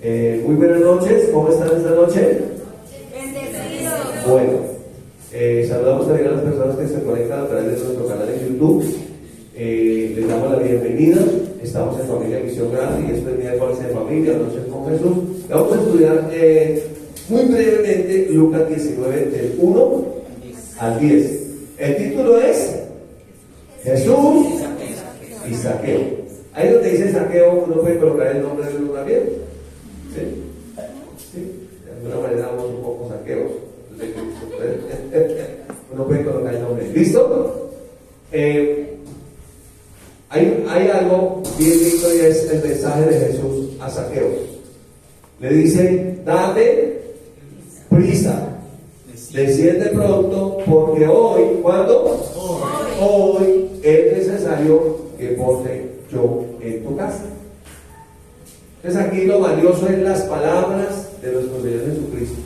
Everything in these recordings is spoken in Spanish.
Muy buenas noches, ¿cómo están esta noche? Bendecidos. Bueno, saludamos también a las personas que se conectan a través de nuestro canal en YouTube. Les damos la bienvenida. Estamos en Familia Misión Grande y esto es Miércoles en Familia, Noches con Jesús. Vamos a estudiar muy brevemente Lucas 19, del 1 al 10. El título es Jesús y Zaqueo. Ahí donde dice Zaqueo, uno puede colocar el nombre de uno también. ¿Sí? ¿Sí? De alguna manera vamos un poco saqueos. Uno puede colocar el nombre. ¿Listo? Hay algo bien lindo y es el mensaje de Jesús a Zaqueo. Le dice: date prisa, desciende pronto, porque hoy, ¿cuándo? Hoy es necesario que pose yo en tu casa. Entonces aquí lo valioso es las palabras de nuestro Señor Jesucristo.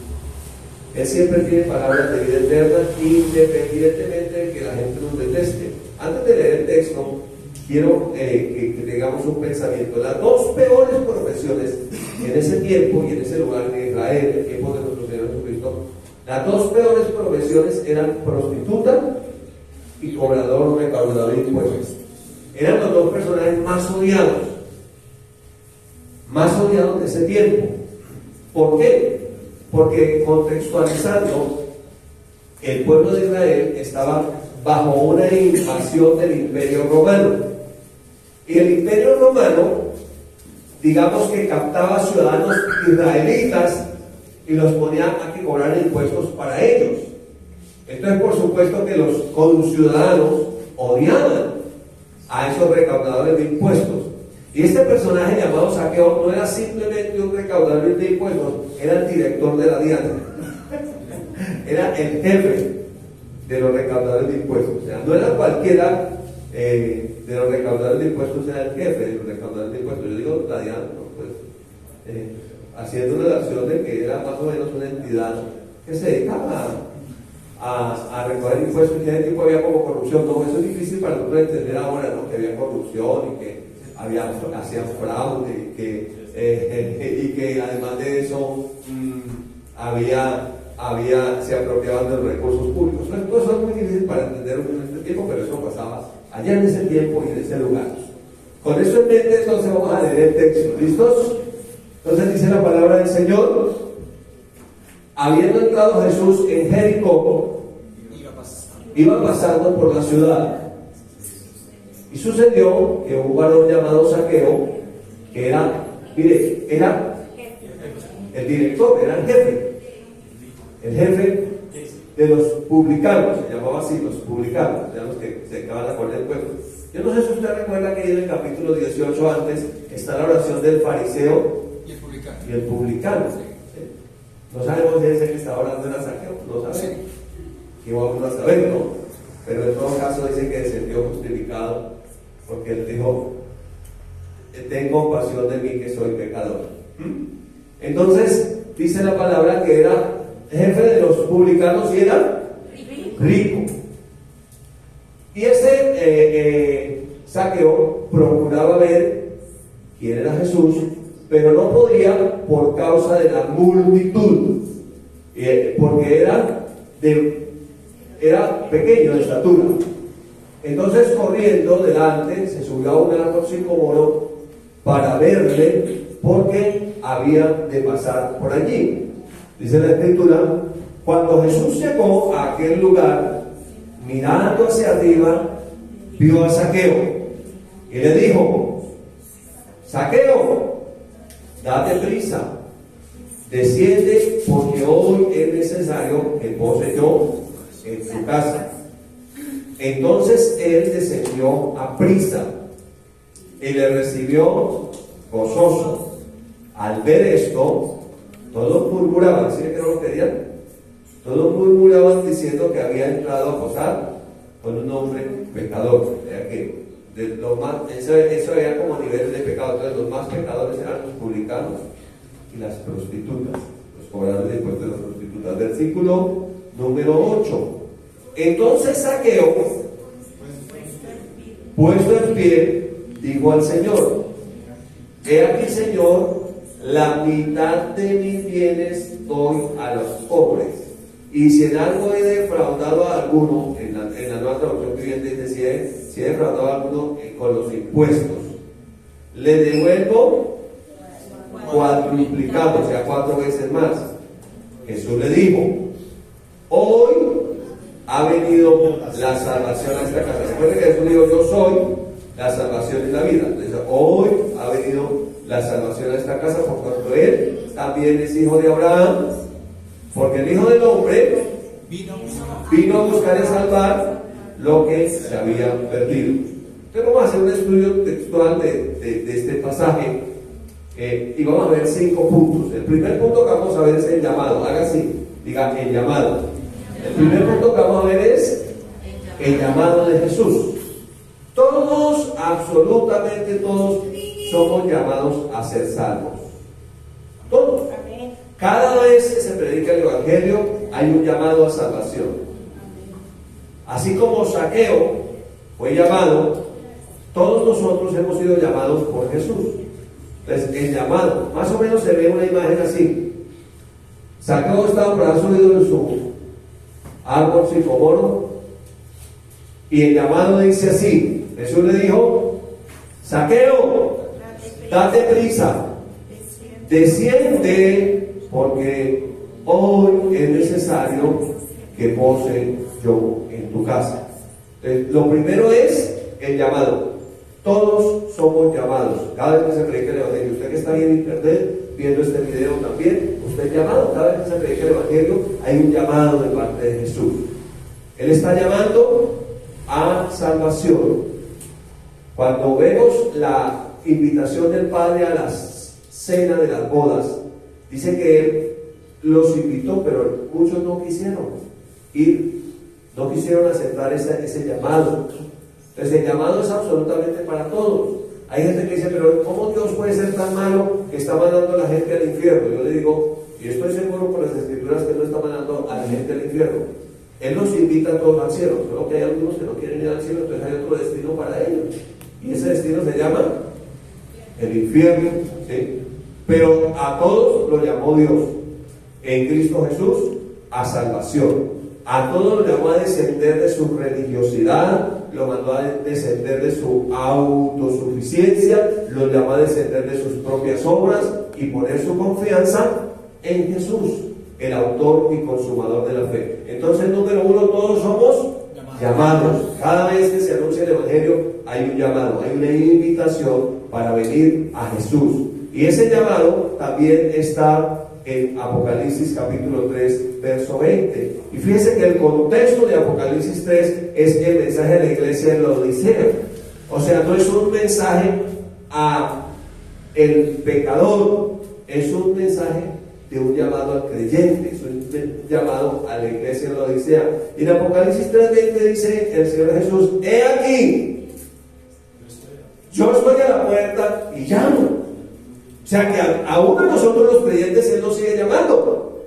Él siempre tiene palabras de vida eterna, independientemente de que la gente nos deteste. Antes de leer el texto, quiero que tengamos un pensamiento. Las dos peores profesiones en ese tiempo y en ese lugar de Israel, en el tiempo de nuestro Señor Jesucristo, las dos peores profesiones eran prostituta y cobrador o recaudador de impuestos. Eran los dos personajes más odiados de ese tiempo. ¿Por qué? Porque, contextualizando, el pueblo de Israel estaba bajo una invasión del Imperio Romano. Y el Imperio Romano, digamos que captaba ciudadanos israelitas y los ponía a que cobraran impuestos para ellos. Entonces, por supuesto que los conciudadanos odiaban a esos recaudadores de impuestos. Y este personaje llamado Zaqueo no era simplemente un recaudador de impuestos, era el director de la DIAN. Era el jefe de los recaudadores de impuestos. O sea, no era cualquiera de los recaudadores de impuestos, era el jefe de los recaudadores de impuestos. Yo digo la DIAN, pues, haciendo una relación de que era más o menos una entidad que se dedicaba a recoger impuestos, y en ese tipo había como corrupción. No, eso es difícil para nosotros entender ahora, ¿no? Que había corrupción y que hacían fraude y que además de eso se apropiaban de los recursos públicos. Todo eso es muy difícil para entender en este tiempo, pero eso pasaba allá en ese tiempo y en ese lugar. Con eso en mente, entonces vamos a leer el texto. ¿Listos? Entonces dice la palabra del Señor: habiendo entrado Jesús en Jericó, iba pasando por la ciudad. Y sucedió que un varón llamado Zaqueo, que era el director, era el jefe de los publicanos, se llamaba así, los publicanos, ya los que se acaban de acordar del pueblo. Yo no sé si usted recuerda que en el capítulo 18 antes está la oración del fariseo y el publicano. No sabemos si ese que está orando era Zaqueo, no sabemos. Y vamos a saberlo, pero en todo caso dice que descendió justificado, porque él dijo: ten compasión de mí que soy pecador. Entonces dice la palabra que era jefe de los publicanos y era rico. Y ese Zaqueo procuraba ver quién era Jesús, pero no podía por causa de la multitud, porque era pequeño de estatura. Entonces, corriendo delante, se subió a un árbol sicómoro para verle, porque había de pasar por allí. Dice la Escritura: cuando Jesús llegó a aquel lugar, mirando hacia arriba, vio a Zaqueo y le dijo: Zaqueo, date prisa, desciende, porque hoy es necesario que pose yo en tu casa. Entonces él descendió a prisa y le recibió gozoso. Al ver esto, todos murmuraban, ¿sí que no lo querían? Todos murmuraban diciendo que había entrado a posar con un hombre pecador. O sea que eso era como nivel de pecado. Entonces los más pecadores eran los publicanos y las prostitutas, los cobradores de impuestos de las prostitutas. Versículo número 8. Entonces Zaqueo, puesto en pie, dijo al Señor: he aquí, Señor, la mitad de mis bienes doy a los pobres. Y si en algo he defraudado a alguno, en la nueva traducción viviente dice, si he defraudado a alguno con los impuestos, le devuelvo cuadruplicado, o sea, 4 veces más. Jesús le dijo, hoy ha venido la salvación a esta casa. Recuerden que Jesús dijo, yo soy la salvación y la vida. Entonces, hoy ha venido la salvación a esta casa, por cuanto él también es hijo de Abraham, porque el Hijo del Hombre vino a buscar y salvar lo que se había perdido. Entonces vamos a hacer un estudio textual de este pasaje y vamos a ver 5 puntos. El primer punto que vamos a ver es el llamado. Haga así, diga el llamado. El primer punto que vamos a ver es el llamado de Jesús. Todos, absolutamente todos, somos llamados a ser salvos. Todos. Cada vez que se predica el Evangelio hay un llamado a salvación. Así como Zaqueo fue llamado, todos nosotros hemos sido llamados por Jesús. Entonces, el llamado, más o menos se ve una imagen así. Zaqueo estaba por haber subido en su árbol sicomoro y el llamado dice así. Jesús le dijo, Zaqueo, date prisa, desciende, porque hoy es necesario que pose yo en tu casa. Entonces, lo primero es el llamado. Todos somos llamados. Cada vez que se predica el Evangelio, usted que está ahí en internet viendo este video también, usted es llamado. Cada vez que se predica el Evangelio hay un llamado de parte de Jesús. Él está llamando a salvación. Cuando vemos la invitación del Padre a la cena de las bodas, dice que Él los invitó, pero muchos no quisieron ir, no quisieron aceptar ese llamado. Entonces el llamado es absolutamente para todos. Hay gente que dice, pero ¿cómo Dios puede ser tan malo que está mandando a la gente al infierno? Yo le digo, y estoy seguro por las escrituras que no está mandando a la gente al infierno. Él los invita a todos al cielo, solo que hay algunos que no quieren ir al cielo, entonces hay otro destino para ellos. Y ese destino se llama el infierno, ¿sí? Pero a todos lo llamó Dios en Cristo Jesús a salvación. A todos lo llamó a descender de su religiosidad, lo mandó a descender de su autosuficiencia, lo llamó a descender de sus propias obras y poner su confianza en Jesús, el autor y consumador de la fe. Entonces, número 1, todos somos llamados. Cada vez que se anuncia el Evangelio hay un llamado, hay una invitación para venir a Jesús. Y ese llamado también está en Apocalipsis capítulo 3, verso 20. Y fíjense que el contexto de Apocalipsis 3 es el mensaje de la iglesia de la Odisea. O sea, no es un mensaje a el pecador, es un mensaje de un llamado al creyente, es un llamado a la iglesia de la Odisea. Y en Apocalipsis 3:20 dice el Señor Jesús, he aquí, yo estoy a la puerta y llamo. O sea que a uno de nosotros los creyentes Él nos sigue llamando.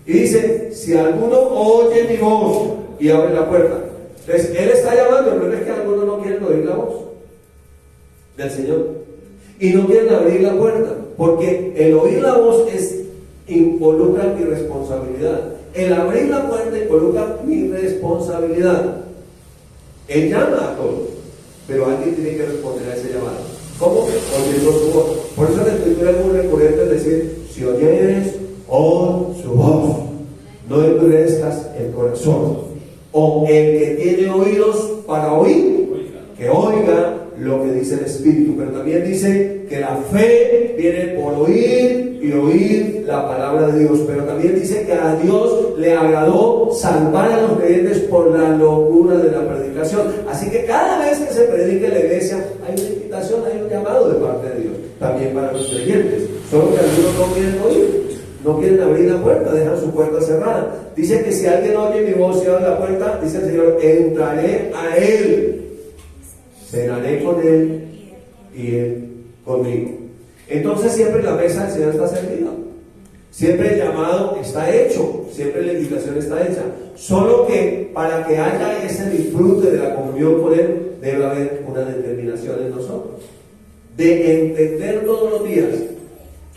Y dice, si alguno oye mi voz y abre la puerta. Entonces Él está llamando, pero es que algunos no quieren oír la voz del Señor. Y no quieren abrir la puerta, porque el oír la voz involucra mi responsabilidad. El abrir la puerta involucra mi responsabilidad. Él llama a todos, pero alguien tiene que responder a ese llamado. ¿Cómo? Oyendo su voz. Por eso la escritura es muy recurrente decir, si oyeres su voz, no endurezcas el corazón. O el que tiene oídos para oír, que oiga lo que dice el Espíritu. Pero también dice que la fe viene por oír y oír la palabra de Dios. Pero también dice que a Dios le agradó salvar a los creyentes por la locura de la predicación. Así que cada vez que se predica en la iglesia hay una invitación, hay un llamado de parte de Dios, también para los creyentes. Solo que algunos no quieren oír, no quieren abrir la puerta, dejan su puerta cerrada. Dice que si alguien oye mi voz y abre la puerta, dice el Señor, entraré a él, cenaré con él y él conmigo. Entonces siempre la mesa del Señor está servida, siempre el llamado está hecho, siempre la invitación está hecha. Solo que para que haya ese disfrute de la comunión con Él, debe haber una determinación en nosotros de entender todos los días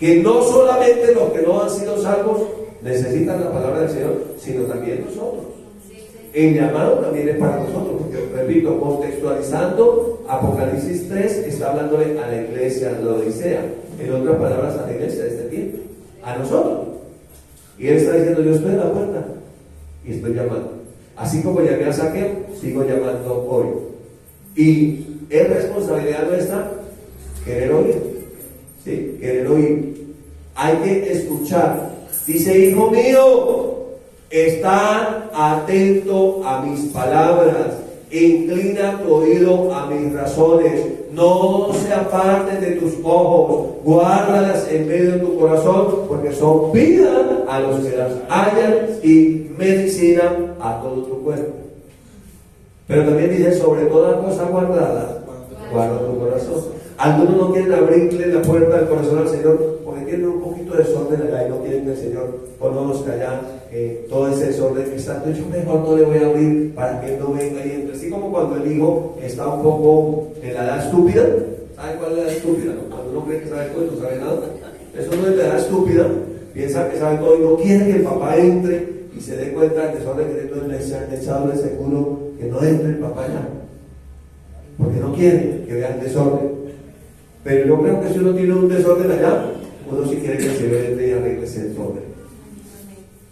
que no solamente los que no han sido salvos necesitan la palabra del Señor, sino también nosotros. El llamado también es para nosotros, porque repito, contextualizando, Apocalipsis 3 está hablándole a la iglesia de la Odisea, en otras palabras a la iglesia de este tiempo, a nosotros. Y él está diciendo, yo estoy en la puerta y estoy llamando. Así como llamé a Zaqueo, sigo llamando hoy. Y es responsabilidad nuestra querer oír. Sí, querer oír. Hay que escuchar. Dice, hijo mío, está atento a mis palabras, inclina tu oído a mis razones, no se aparten de tus ojos, guárdalas en medio de tu corazón, porque son vida a los que las hallan y medicina a todo tu cuerpo. Pero también dice, sobre toda cosa guardada, guarda tu corazón. Algunos no quieren abrirle la puerta del corazón al Señor porque tienen un poquito de desorden allá y no quieren que el Señor conozca ya todo ese desorden que está. Entonces yo mejor no le voy a abrir para que él no venga y entre. Así como cuando el hijo está un poco en la edad estúpida. ¿Sabe cuál es la edad estúpida? ¿No? Cuando uno cree que sabe todo y no sabe nada. Eso no es la edad estúpida. Piensa que sabe todo y no quiere que el papá entre y se dé cuenta del desorden que tiene. Le echado de seguro que no entre el papá ya, porque no quiere que vea el desorden. Pero yo creo que si uno tiene un desorden allá, uno sí quiere que se vea y arregle ese desorden,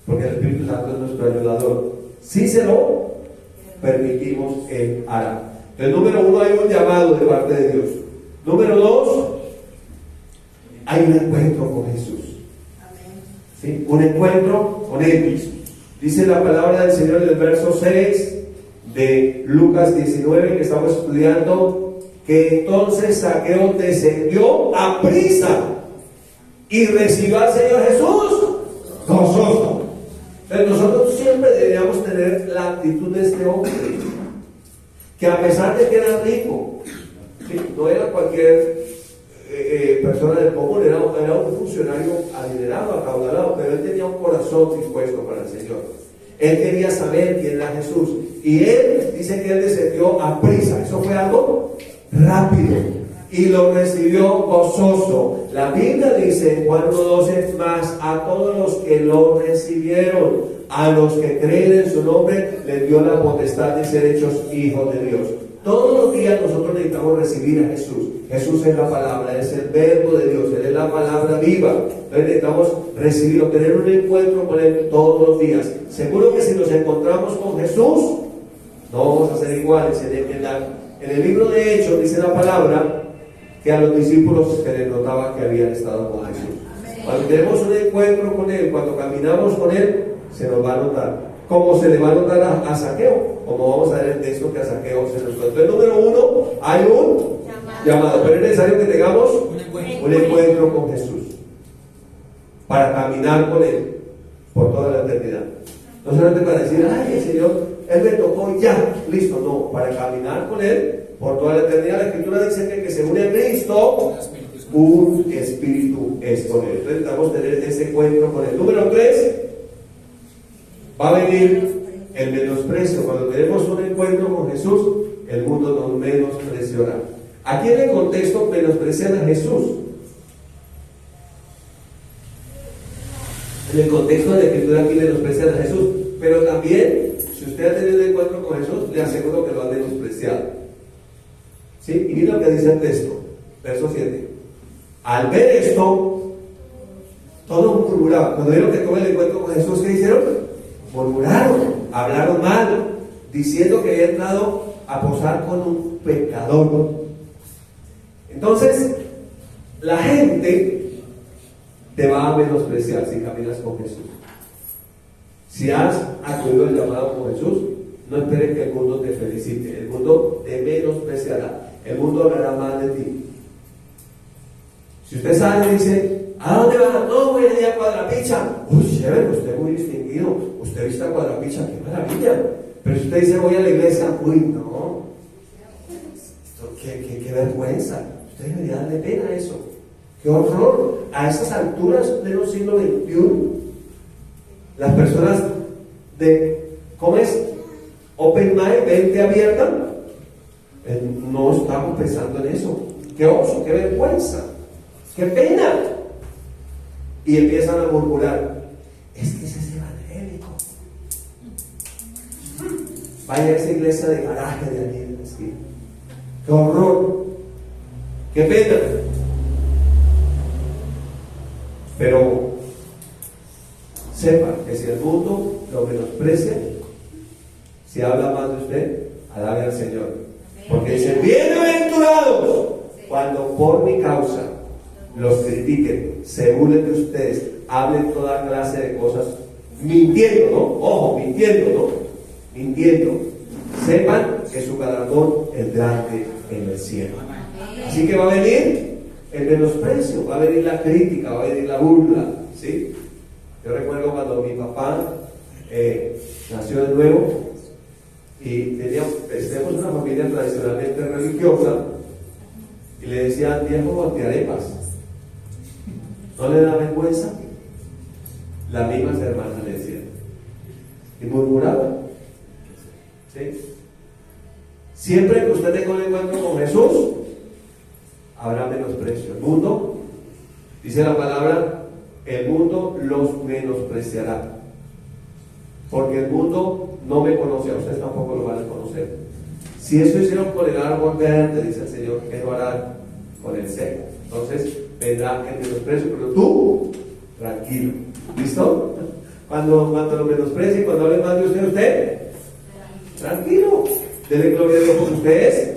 porque el Espíritu Santo es nuestro ayudador. Si se lo permitimos, Él hará. Entonces, número 1, hay un llamado de parte de Dios. Número 2, hay un encuentro con Jesús. ¿Sí? Un encuentro con Él. Dice la palabra del Señor en el verso 6 de Lucas 19 que estamos estudiando, que entonces Zaqueo descendió a prisa y recibió al Señor Jesús gozoso. Entonces nosotros siempre deberíamos tener la actitud de este hombre, que a pesar de que era rico, ¿sí? No era cualquier persona del común, era un funcionario adinerado, acaudalado, pero él tenía un corazón dispuesto para el Señor. Él quería saber quién era Jesús y él dice que él descendió a prisa. Eso fue algo rápido y lo recibió gozoso. La Biblia dice en Juan 1:12, mas a todos los que lo recibieron, a los que creen en su nombre, les dio la potestad de ser hechos hijos de Dios. Todos los días nosotros necesitamos recibir a Jesús. Jesús es la palabra, es el verbo de Dios, Él es la palabra viva. Entonces necesitamos recibirlo, tener un encuentro con Él todos los días. Seguro que si nos encontramos con Jesús, no vamos a ser iguales. En el libro de Hechos dice la palabra que a los discípulos se les notaba que habían estado con Jesús. Cuando tenemos un encuentro con Él, cuando caminamos con Él, se nos va a notar. Como se le va a notar a Zaqueo, como vamos a ver el texto que a Zaqueo se nos notó. Entonces, número 1, hay un llamado, pero es necesario que tengamos un encuentro con Jesús para caminar con Él por toda la eternidad. No solamente para decir, ay, el Señor, Él me tocó y ya, listo. No, para caminar con Él por toda la eternidad. La Escritura dice que el que se une a Cristo, un espíritu es con Él. Entonces necesitamos tener ese encuentro con Él. Número 3, va a venir el menosprecio. Cuando tenemos un encuentro con Jesús, el mundo nos menospreciará. Aquí en el contexto menosprecian a Jesús. En el contexto de la Escritura aquí menosprecian a Jesús. Pero también, si usted ha tenido un encuentro con Jesús, le aseguro que lo ha menospreciado. ¿Sí? Y mira lo que dice el texto, verso 7. Al ver esto, todos murmuraban. Cuando vieron que tuvo el encuentro con Jesús, ¿qué hicieron? Murmuraron, hablaron mal, diciendo que había entrado a posar con un pecador. Entonces, la gente te va a menospreciar si caminas con Jesús. Si has acudido al llamado con Jesús, no esperes que el mundo te felicite. El mundo te menospreciará. El mundo hablará mal de ti. Si usted sale y dice, ¿a dónde va? No, voy a ir a Cuadrapicha. Uy, chévere, usted es muy distinguido. Usted viste a Cuadrapicha, qué maravilla. Pero si usted dice, voy a la iglesia, uy, no. Esto, qué vergüenza. Usted debería darle pena a eso. Qué horror. A estas alturas del siglo XXI, las personas ¿cómo es? Open mind, mente abierta, no estamos pensando en eso. Qué oso, qué vergüenza, qué pena. y empiezan a murmurar, es que ese es evangélico. Vaya a esa iglesia de garaje de allí en la esquina. ¡Qué horror! ¡Qué pena! Pero sepa que si el mundo lo menosprecia, si habla más de usted, alabe al Señor. Porque dice, bienaventurados cuando por mi causa los critiquen, se burlen de ustedes, hablen toda clase de cosas, mintiendo, ¿no? Ojo, mintiendo, ¿no? Mintiendo. Sepan que su galardón es grande en el cielo. Así que va a venir el menosprecio, va a venir la crítica, va a venir la burla, ¿sí? Yo recuerdo cuando mi papá nació de nuevo y teníamos una familia tradicionalmente religiosa y le decían, viejo antiarepas, ¿no le da vergüenza? Las mismas hermanas le decían y murmuraban, ¿sí? Siempre que usted tenga un encuentro con Jesús, habrá menosprecio. El mundo, dice la palabra, el mundo los menospreciará. Porque el mundo no me conoce, a ustedes tampoco lo van a conocer. Si eso hicieron con el árbol verde, dice el Señor, ¿qué lo harán con el seco? Entonces vendrá el menosprecio, pero tú, tranquilo. ¿Listo? Cuando lo menosprecien, cuando hablen mal de usted, tranquilo. Dele gloria a Dios por ustedes,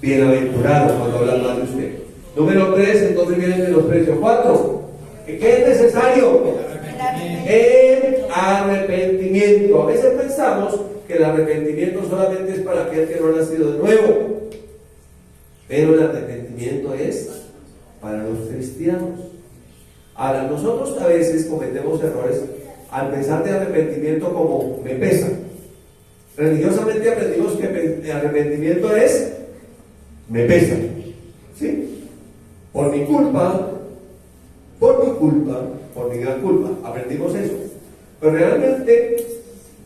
bienaventurado cuando hablan mal de usted. Número 3, entonces viene el menosprecio. 4, ¿qué es necesario? El arrepentimiento. A veces pensamos que el arrepentimiento solamente es para aquel que no ha nacido de nuevo, pero el arrepentimiento es para los cristianos. Ahora, nosotros a veces cometemos errores al pensar de arrepentimiento como me pesa. Religiosamente aprendimos que el arrepentimiento es me pesa, ¿sí? Por mi gran culpa, aprendimos eso. Pero realmente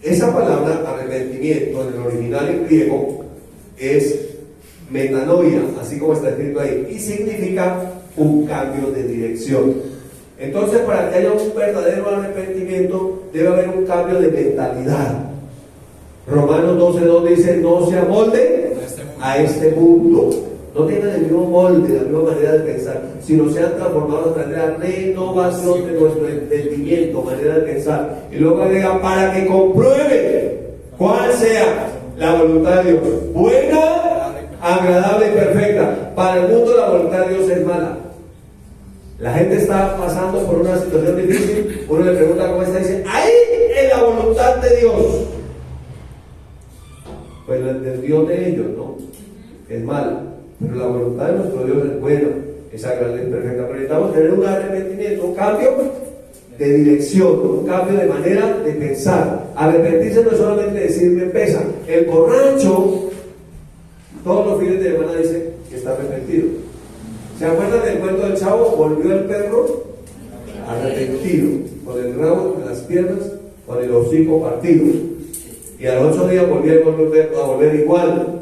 esa palabra arrepentimiento en el original en griego es metanoia, así como está escrito ahí, y significa un cambio de dirección. Entonces, para que haya un verdadero arrepentimiento debe haber un cambio de mentalidad. Romanos 12:2 dice, no se amolden a este mundo. No tengan el mismo molde, la misma manera de pensar, sino sean transformados a través de la renovación de nuestro entendimiento, manera de pensar. Y luego agrega, para que comprueben cuál sea la voluntad de Dios, buena, agradable y perfecta. Para el mundo la voluntad de Dios es mala. La gente está pasando por una situación difícil, uno le pregunta cómo está y dice, ahí es la voluntad de Dios. Pues la del Dios de ellos, ¿no? Es mala. Pero la voluntad de nuestro Dios es buena, es agradable y perfecta. Pero necesitamos tener un arrepentimiento, un cambio de dirección, un cambio de manera de pensar. Arrepentirse no es solamente decir me pesa. El borracho todos los fines de semana dice que está arrepentido. ¿Se acuerdan del cuento del chavo? Volvió el perro arrepentido, con el rabo entre las piernas, con el hocico partido. Y a los 8 días volvió a volver igual.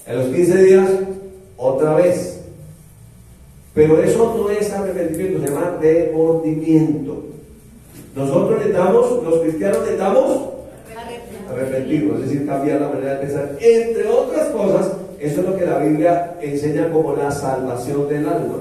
A los 15 días otra vez. Pero eso no es arrepentimiento, se llama remordimiento. Nosotros necesitamos, los cristianos necesitamos arrepentirnos, es decir, cambiar la manera de pensar. Entre otras cosas, eso es lo que la Biblia enseña como la salvación del alma.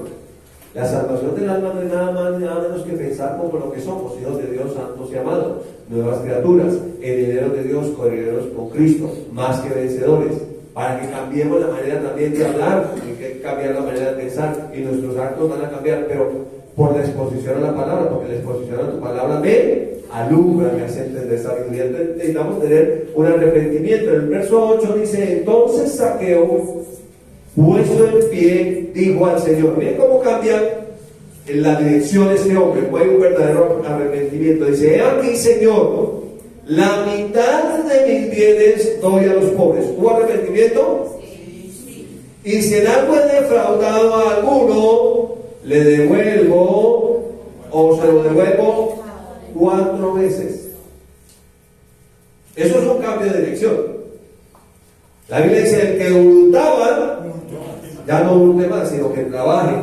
La salvación del alma no es nada más ni nada menos que pensar como lo que somos, hijos de Dios santos y amados, nuevas criaturas, herederos de Dios, coherederos con Cristo, más que vencedores. Para que cambiemos la manera también de hablar, hay que cambiar la manera de pensar y nuestros actos van a cambiar, pero por la exposición a la palabra, porque la exposición a tu palabra me alumbra, me hace entender sabiduría. Entonces necesitamos tener un arrepentimiento. En el verso 8 dice, entonces Zaqueo, puesto en pie, dijo al Señor. Miren cómo cambia en la dirección de este hombre, pues hay un verdadero arrepentimiento. Dice, he aquí, Señor, la mitad de mis bienes doy a los pobres. ¿Hubo arrepentimiento? Sí. Y si en algo he defraudado a alguno, le devuelvo o se lo devuelvo 4 veces. Eso es un cambio de dirección. La Biblia dice, el que hurtaba, ya no hurte más, sino que trabaje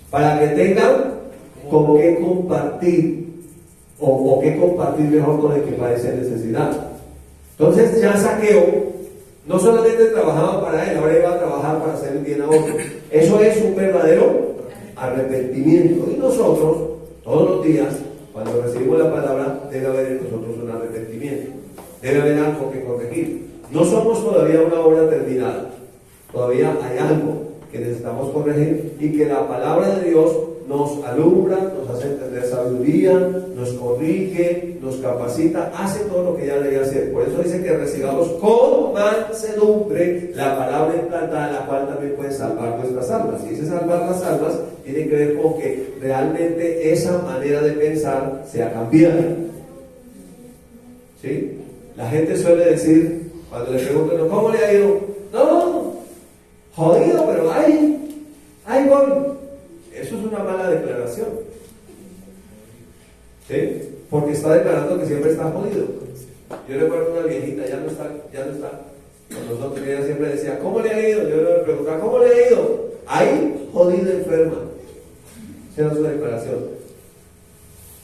para que tengan con qué compartir, o qué compartir mejor con el que padece necesidad. Entonces ya Zaqueo no solamente trabajaba para él, ahora iba a trabajar para hacer el bien a otros. Eso es un verdadero arrepentimiento. Y nosotros, todos los días, cuando recibimos la palabra, debe haber en nosotros un arrepentimiento. Debe haber algo que corregir. No somos todavía una obra terminada. Todavía hay algo que necesitamos corregir y que la palabra de Dios nos alumbra, nos hace entender sabiduría, nos corrige, nos capacita, hace todo lo que ya debe hacer. Por eso dice que recibamos con mansedumbre la palabra implantada, la cual también puede salvar nuestras almas. Si dice salvar las almas, tiene que ver con que realmente esa manera de pensar sea cambiada. ¿Sí? La gente suele decir, cuando le preguntan, ¿cómo le ha ido? No, jodido, pero ahí voy. Eso es una mala declaración. ¿Sí? Porque está declarando que siempre está jodido. Yo recuerdo una viejita, ya no está con nosotros, ella siempre decía, ¿cómo le ha ido? Yo le preguntaba, ¿cómo le ha ido? Ahí, jodida, enferma. Esa era su declaración.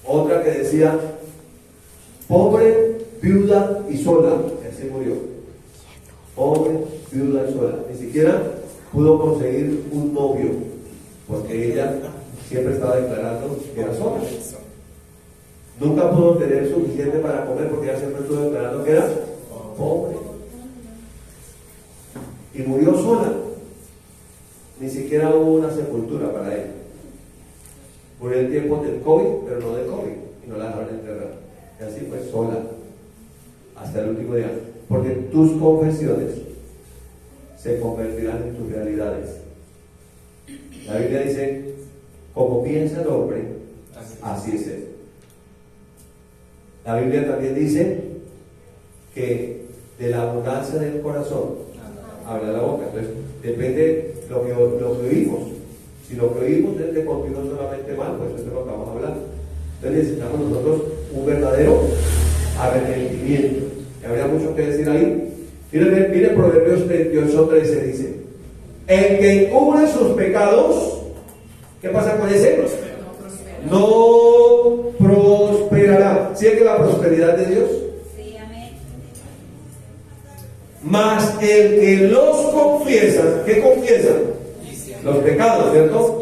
Otra que decía, pobre, viuda y sola. Así murió. Pobre, viuda y sola. Ni siquiera pudo conseguir un novio, porque ella siempre estaba declarando que era sola. Nunca pudo tener suficiente para comer, porque ella siempre estuvo declarando que era pobre. Y murió sola. Ni siquiera hubo una sepultura para ella. Murió en tiempo del COVID, pero no de COVID, y no la dejaron enterrar. Y así fue sola hasta el último día, porque tus confesiones se convertirán en tus realidades. La Biblia dice, como piensa el hombre, así es él. La Biblia también dice que de la abundancia del corazón habla la boca. Entonces depende lo que oímos. Si lo que oímos es de continuo solamente mal, pues eso es lo que vamos a hablar. Entonces necesitamos nosotros un verdadero arrepentimiento. Y habría mucho que decir ahí. Mire Proverbios 28:13 dice, el que encubre sus pecados, ¿qué pasa con ese? No prosperará. ¿Sí es que la prosperidad de Dios? Sí, amén. Mas el que los confiesa, ¿qué confiesa? Los pecados, ¿cierto?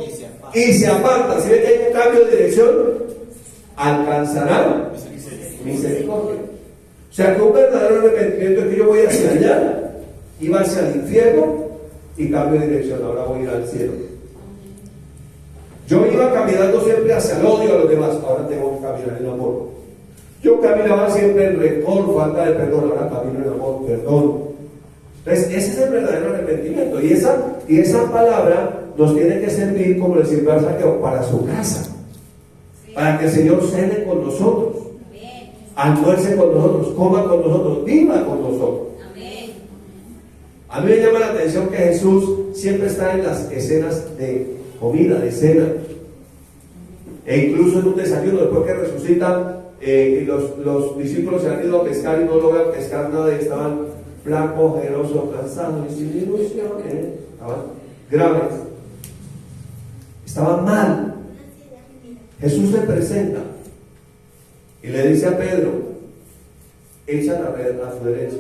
Y se aparta. Si ve que hay un cambio de dirección, alcanzará misericordia. O sea que un verdadero arrepentimiento es que yo voy hacia allá, iba hacia el infierno y cambio de dirección, ahora voy a ir al cielo. Yo iba caminando siempre hacia el odio a los demás, ahora tengo que caminar en amor. Yo caminaba siempre en rencor, falta de perdón, ahora camino en amor, perdón. Entonces ese es el verdadero arrepentimiento, y esa palabra nos tiene que servir, como le sirvió a Zaqueo, para su casa, para que el Señor cene con nosotros, almuerce con nosotros, coma con nosotros, viva con nosotros. A mí me llama la atención que Jesús siempre está en las escenas de comida, de cena, e incluso en un desayuno, después que resucitan, los discípulos se han ido a pescar y no logran pescar nada, y estaban flacos, ojerosos, cansados y sin ilusiones, estaban graves, estaban mal. Jesús se presenta y le dice a Pedro, echa la red a su derecha.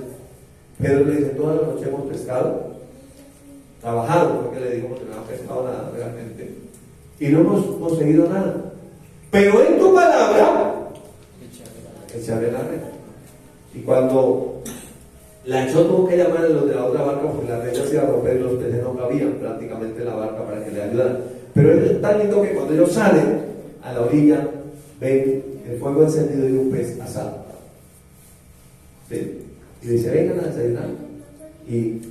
Pedro le dice, toda la noche hemos pescado, trabajado, porque le dijimos que no hemos pescado nada realmente, y no hemos conseguido nada, pero en tu palabra echaré la red. Y cuando la echó, tuvo que llamar a los de la otra barca, porque la red se iba a romper y los peces no cabían prácticamente en la barca para que le ayudaran. Pero es tan lindo que cuando ellos salen a la orilla, ven el fuego encendido y un pez asado. ¿Sí? Y dice, vengan a desayunar y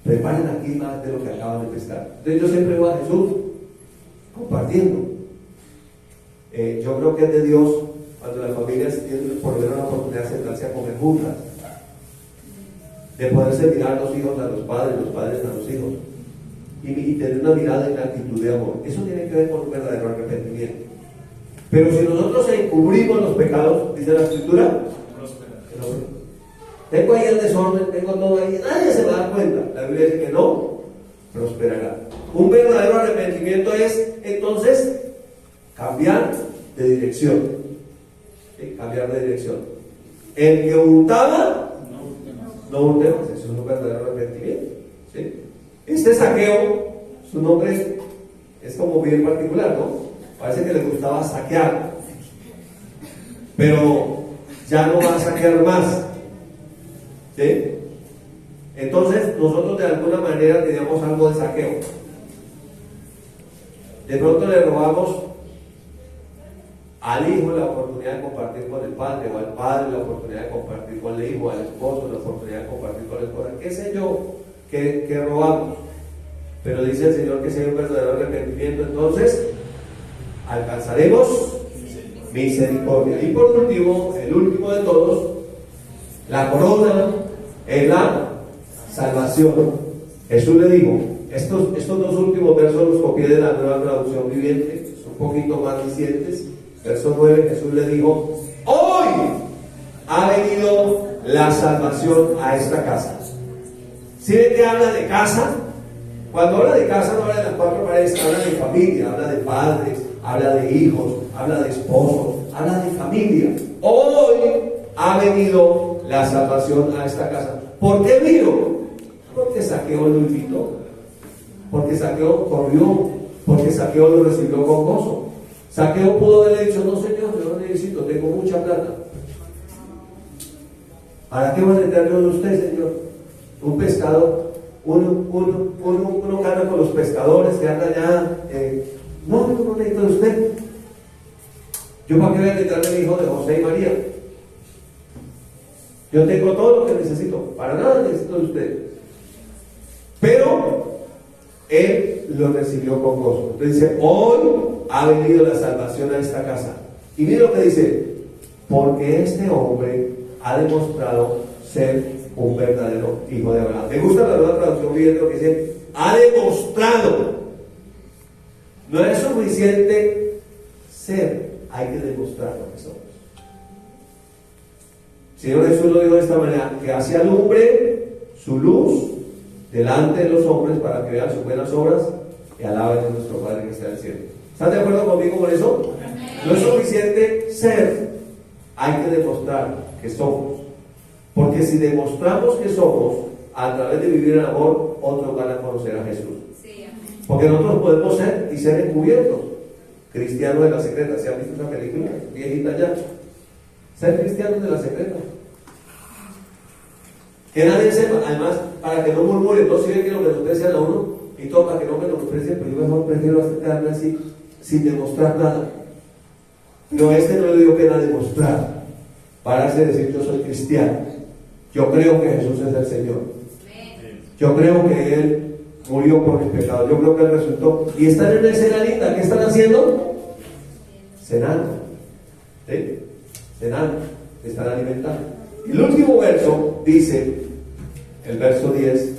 preparen aquí más de lo que acaban de pescar. Entonces yo siempre voy a Jesús compartiendo. Yo creo que es de Dios cuando las familias tienen por lo menos la oportunidad de sentarse a comer juntas, de poderse mirar los hijos a los padres a los hijos, y tener una mirada de gratitud, de amor. Eso tiene que ver con un verdadero arrepentimiento. Pero si nosotros encubrimos los pecados, dice la Escritura, tengo ahí el desorden, tengo todo ahí, nadie se va a dar cuenta. La Biblia dice que no prosperará. Un verdadero arrepentimiento es entonces cambiar de dirección. ¿Sí? Cambiar de dirección. El que hurtaba, no hurte más. Eso es un verdadero arrepentimiento. ¿Sí? Este Zaqueo, su nombre es como bien particular, ¿no? Parece que le gustaba saquear, pero ya no va a saquear más. ¿Sí? Entonces nosotros de alguna manera teníamos algo de saqueo. De pronto le robamos al hijo la oportunidad de compartir con el padre, o al padre la oportunidad de compartir con el hijo, al esposo la oportunidad de compartir con la esposa, qué sé yo, que robamos. Pero dice el Señor que si hay un verdadero arrepentimiento, entonces alcanzaremos misericordia. Y por último, el último de todos, la corona es la salvación. Jesús le dijo, estos dos últimos versos los copié de la Nueva Traducción Viviente, son un poquito más recientes. Verso 9, Jesús le dijo, hoy ha venido la salvación a esta casa. ¿Sí ven que habla de casa? Cuando habla de casa no habla de las cuatro paredes, habla de familia, habla de padres, habla de hijos, habla de esposos, habla de familia. Hoy ha venido la salvación a esta casa. ¿Por qué vino? Porque Zaqueo lo invitó, porque Zaqueo corrió, porque Zaqueo lo recibió con gozo. Zaqueo pudo haberle dicho, no señor, yo no necesito, tengo mucha plata. ¿Para qué voy a necesitar yo de usted, señor? Un pescador, uno que anda con los pescadores, que anda allá, no necesito de usted. ¿Yo para qué voy a necesitar del hijo de José y María? Yo tengo todo lo que necesito, para nada necesito de usted. Pero él lo recibió con gozo. Entonces dice, hoy ha venido la salvación a esta casa. Y mira lo que dice, porque este hombre ha demostrado ser un verdadero hijo de Abraham. Me gusta la Nueva Traducción Viviente lo que dice, ha demostrado. No es suficiente ser, hay que demostrar lo que somos. Señor Jesús lo dijo de esta manera, que hace alumbre su luz delante de los hombres para que vean sus buenas obras y alaben a nuestro Padre que está en el cielo. ¿Están de acuerdo conmigo con eso? No es suficiente ser, hay que demostrar que somos. Porque si demostramos que somos, a través de vivir en amor, otros van a conocer a Jesús. Porque nosotros podemos ser y ser encubiertos. Cristianos de la secreta. ¿Se han visto esa película? Viejita ya. Ser cristianos de la secreta. Que nadie sepa, además, para que no murmuren, no sirve que lo menosprecian a uno, y todo para que no menosprecien, pero yo mejor prefiero quedarme así, sin demostrar nada. Pero no le dio pena demostrar, pararse y decir, yo soy cristiano, yo creo que Jesús es el Señor, yo creo que Él murió por mis pecados, yo creo que Él resucitó, y están en una escena linda. ¿Qué están haciendo? Cenando, ¿sí? Cenando, están alimentando. Y el último verso dice, el verso 10,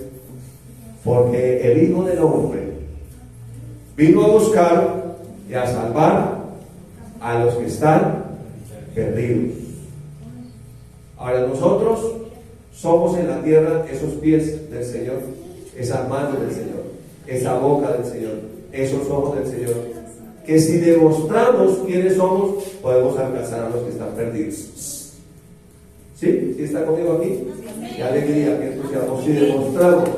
porque el Hijo del Hombre vino a buscar y a salvar a los que están perdidos. Ahora nosotros somos en la tierra esos pies del Señor, esas manos del Señor, esa boca del Señor, esos ojos del Señor, que si demostramos quiénes somos, podemos alcanzar a los que están perdidos. ¿Sí? ¿Sí está conmigo aquí? Qué alegría, qué entusiasmo. Si demostramos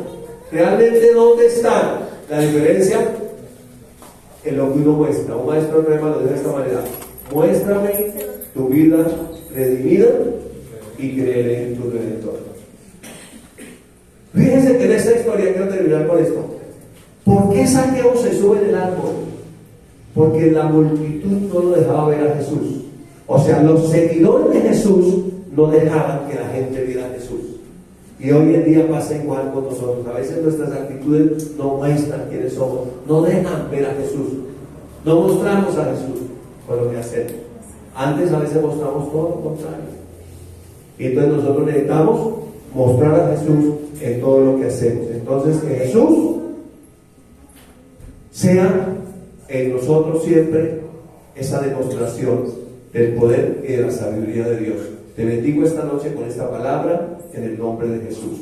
realmente dónde está la diferencia en lo que uno muestra. Un maestro Rema lo dice de esta manera: muéstrame tu vida redimida y creeré en tu Redentor. Fíjense que en esta historia, quiero terminar con esto. ¿Por qué Zaqueo se sube en el árbol? Porque la multitud no lo dejaba ver a Jesús. O sea, los seguidores de Jesús no dejaban que la gente viera a Jesús. Y hoy en día pasa igual con nosotros. A veces nuestras actitudes no muestran quiénes somos, no dejan ver a Jesús, no mostramos a Jesús con lo que hacemos. Antes a veces mostramos todo lo contrario. Y entonces nosotros necesitamos mostrar a Jesús en todo lo que hacemos. Entonces que Jesús sea en nosotros siempre esa demostración del poder y de la sabiduría de Dios. Te bendigo esta noche con esta palabra en el nombre de Jesús.